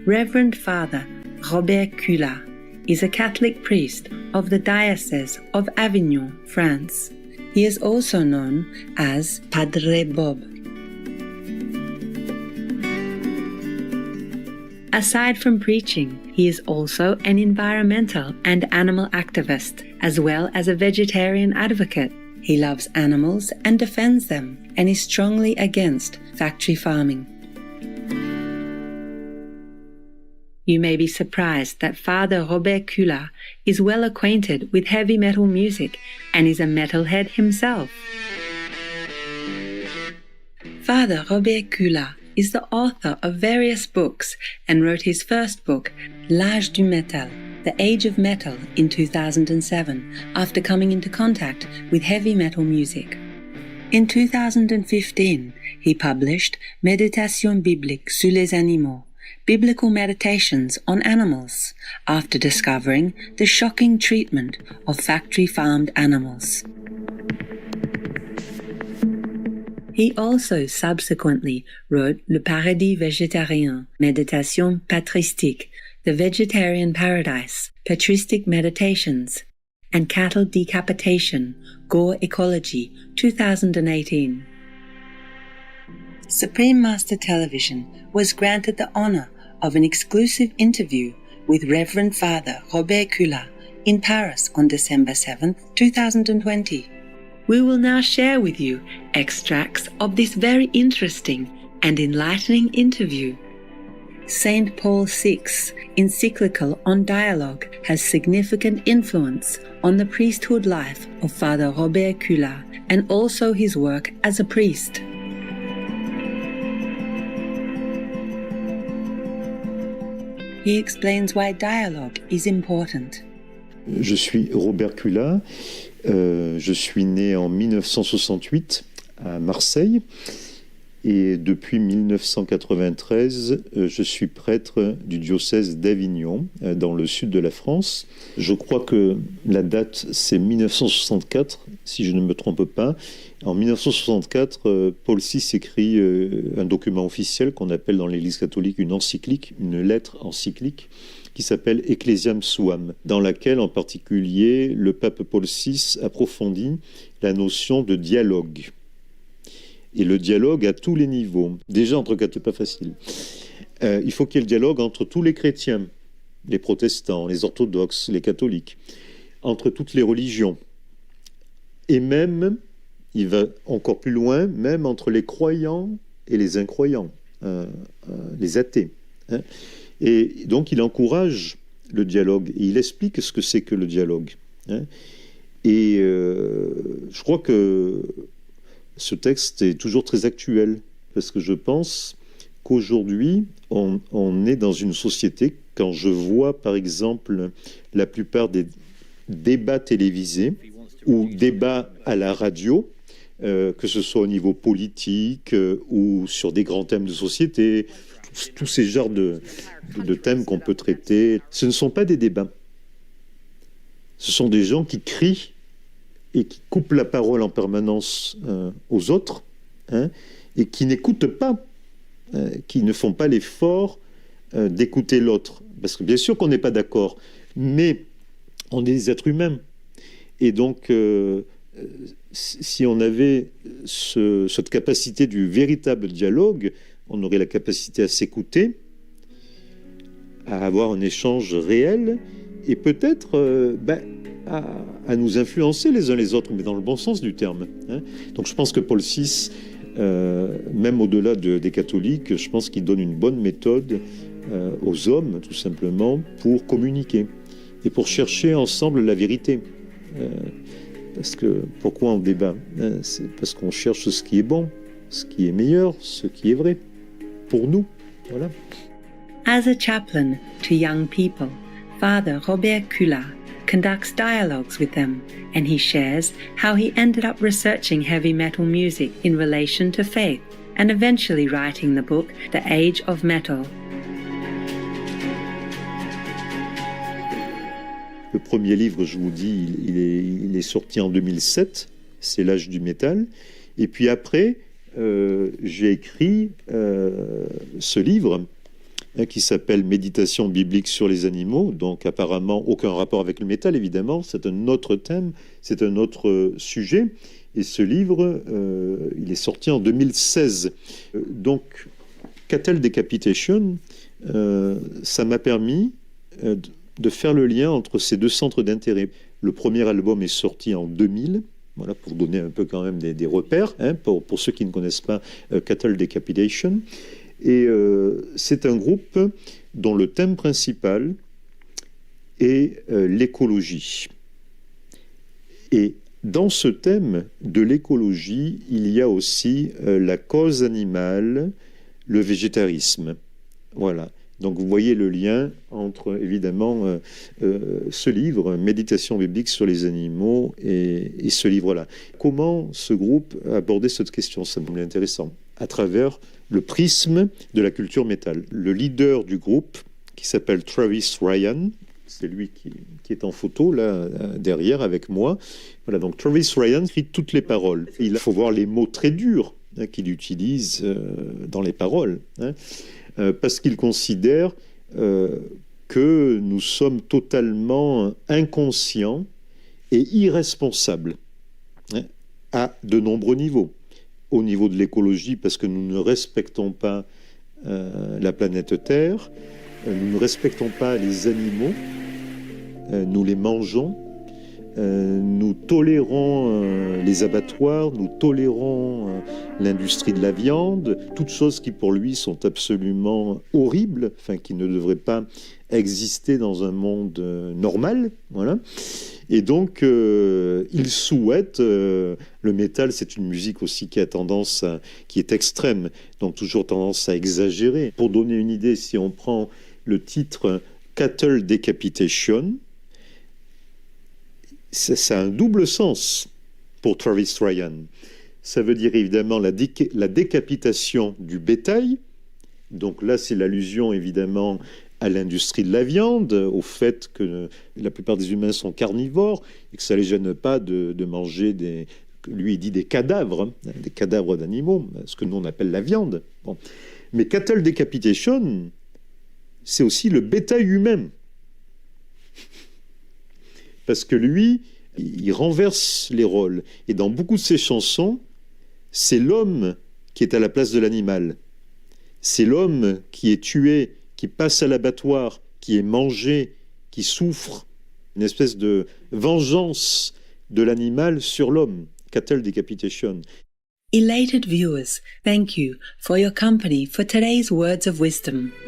Reverend Father Robert Culat is a Catholic priest of the Diocese of Avignon, France. He is also known as Padre Bob. Aside from preaching, he is also an environmental and animal activist, as well as a vegetarian advocate. He loves animals and defends them, and is strongly against factory farming. You may be surprised that Father Robert Culat is well acquainted with heavy metal music and is a metalhead himself. Father Robert Culat is the author of various books and wrote his first book, L'Âge du Métal, The Age of Metal, in 2007, after coming into contact with heavy metal music. In 2015, he published Méditation biblique sur les animaux, Biblical Meditations on Animals, after discovering the shocking treatment of factory-farmed animals. He also subsequently wrote Le Paradis Végétarien, Méditation patristique, The Vegetarian Paradise, Patristic Meditations, and Cattle Decapitation, Gore Ecology, 2018. Supreme Master Television was granted the honor of an exclusive interview with Reverend Father Robert Culat in Paris on December 7, 2020. We will now share with you extracts of this very interesting and enlightening interview. St. Paul VI's encyclical on dialogue has significant influence on the priesthood life of Father Robert Culat and also his work as a priest. He explains why dialogue is important. Je suis Robert Culat, je suis né en 1968 à Marseille et depuis 1993, je suis prêtre du diocèse d'Avignon dans le sud de la France. Je crois que la date c'est 1964, si je ne me trompe pas. En 1964, Paul VI écrit un document officiel qu'on appelle dans l'Église catholique une encyclique, une lettre encyclique, qui s'appelle Ecclesiam Suam, dans laquelle en particulier le pape Paul VI approfondit la notion de dialogue. Et le dialogue à tous les niveaux. Déjà entre catholiques, pas facile. Il faut qu'il y ait le dialogue entre tous les chrétiens, les protestants, les orthodoxes, les catholiques, entre toutes les religions. Et même, il va encore plus loin, même entre les croyants et les incroyants, les athées. Hein. Et donc, il encourage le dialogue et il explique ce que c'est que le dialogue. Hein. Et je crois que ce texte est toujours très actuel parce que je pense qu'aujourd'hui, on est dans une société, quand je vois par exemple la plupart des débats télévisés ou débats à la radio, que ce soit au niveau politique ou sur des grands thèmes de société, tous ces genres de thèmes qu'on peut traiter, ce ne sont pas des débats. Ce sont des gens qui crient et qui coupent la parole en permanence aux autres, hein, et qui n'écoutent pas, qui ne font pas l'effort d'écouter l'autre. Parce que bien sûr qu'on n'est pas d'accord, mais on est des êtres humains. Et donc, si on avait cette capacité du véritable dialogue, on aurait la capacité à s'écouter, à avoir un échange réel, et peut-être à nous influencer les uns les autres, mais dans le bon sens du terme. Hein. Donc je pense que Paul VI, même au-delà des catholiques, je pense qu'il donne une bonne méthode aux hommes, tout simplement, pour communiquer et pour chercher ensemble la vérité. Parce que pourquoi on débat, hein, c'est parce qu'on cherche ce qui est bon, ce qui est meilleur, ce qui est vrai, pour nous. Voilà. As a chaplain to young people, Father Robert Culat conducts dialogues with them, and he shares how he ended up researching heavy metal music in relation to faith, and eventually writing the book The Age of Metal. Le premier livre, je vous dis, il est sorti en 2007, c'est L'Âge du métal. Et puis après, j'ai écrit ce livre qui s'appelle Méditation biblique sur les animaux, donc apparemment aucun rapport avec le métal, évidemment, c'est un autre thème, c'est un autre sujet, et ce livre, il est sorti en 2016. Donc, Cattle Decapitation, ça m'a permis de faire le lien entre ces deux centres d'intérêt. Le premier album est sorti en 2000, voilà, pour donner un peu quand même des repères, hein, pour ceux qui ne connaissent pas Cattle Decapitation. Et c'est un groupe dont le thème principal est l'écologie. Et dans ce thème de l'écologie, il y a aussi la cause animale, le végétarisme. Voilà. Donc vous voyez le lien entre, évidemment, ce livre, Méditation biblique sur les animaux, et ce livre-là. Comment ce groupe a abordé cette question? Ça me semble intéressant. À travers le prisme de la culture métal. Le leader du groupe, qui s'appelle Travis Ryan, c'est lui qui est en photo, là, derrière, avec moi. Voilà, donc Travis Ryan écrit toutes les paroles. Il faut voir les mots très durs qu'il utilise dans les paroles, hein, parce qu'il considère que nous sommes totalement inconscients et irresponsables, hein, à de nombreux niveaux. Au niveau de l'écologie, parce que nous ne respectons pas la planète Terre, nous ne respectons pas les animaux, nous les mangeons, nous tolérons les abattoirs, nous tolérons l'industrie de la viande, toutes choses qui pour lui sont absolument horribles, enfin qui ne devraient pas exister dans un monde normal, voilà. Et donc, il souhaite, le métal, c'est une musique aussi qui a tendance qui est extrême, donc toujours tendance à exagérer. Pour donner une idée, si on prend le titre Cattle Decapitation, ça a un double sens pour Travis Ryan. Ça veut dire évidemment la décapitation du bétail, donc là c'est l'allusion évidemment à l'industrie de la viande, au fait que la plupart des humains sont carnivores et que ça ne les gêne pas de manger lui il dit des cadavres d'animaux, ce que nous on appelle la viande. Bon. Mais Cattle Decapitation, c'est aussi le bétail humain. Parce que lui, il renverse les rôles. Et dans beaucoup de ses chansons, c'est l'homme qui est à la place de l'animal. C'est l'homme qui est tué, qui passe à l'abattoir, qui est mangé, qui souffre, une espèce de vengeance de l'animal sur l'homme. Cattle Decapitation. Elated viewers, thank you for your company for today's Words of Wisdom.